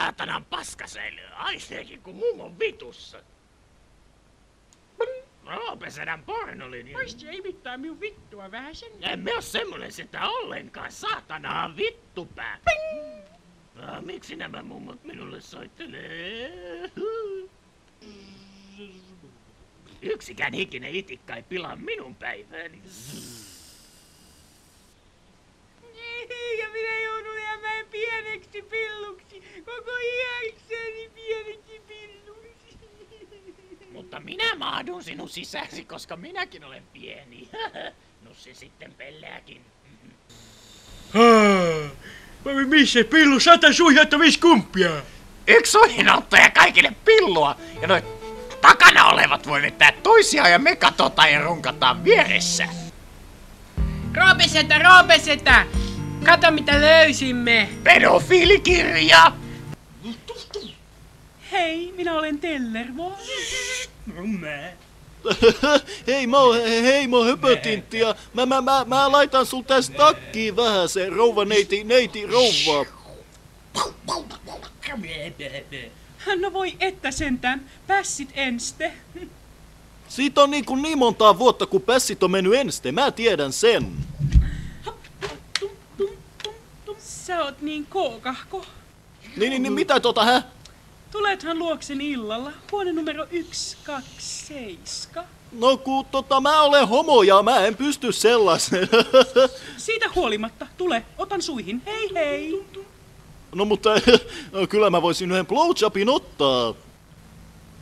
saatanan paskasäilyä, aisteekin kuin mummon vitussa. Roopesedän pornolinja. Voisi ei mittaa minun vittua vähän sen. Emme oo semmonen sitä ollenkaan, saatanaa vittupää. Miksi nämä mummot minulle soittelee? Yksikään hikinen itikka ei pilaa minun päivääni. Ja minä joudun jäämään pieneksi pilluksi. Koko iäkseni pieneksi pilluksi. Mutta minä mahdun sinun sisäsi, koska minäkin olen pieni. No se sitten pelleäkin. Missä pillu 175 kumppia? Yksi suihinauttaja kaikille pillua. Ja noin takana olevat voi vetää toisiaan ja me katsotaan ja runkataan vieressä. Roopesetä! Kato mitä löysimme! Pedofiilikirja! Hei, minä olen Tellervo. Hei mä oon Höpötintti ja mä laitan sul tästä takkiin vähän se rouva neiti rouva. No voi että sentään, pässit enste. Siitä on niin montaa vuotta kun pässit on mennyt enste, mä tiedän sen. Sä oot niin kookahko. Niin mitä hä? Tulethan luokseni illalla, huone numero 127. No kun mä olen homo ja mä en pysty sellaiseen. Siitä huolimatta, tule, otan suihin, hei! No mutta kyllä mä voisin yhden blowjobin ottaa.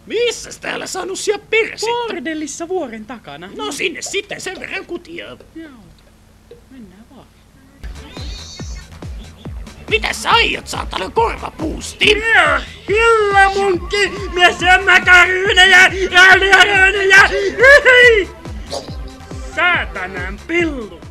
Missäs täällä saanut siellä persettä? Bordellissa vuoren takana. No sinne sitten sen verran kutiaa. Joo, mennään vaan. Mitä sä aiot, saatana korvapuusti? Hillamunkki, mies ja mäkäryynejä, ja liaröönejä, saatanan pillu.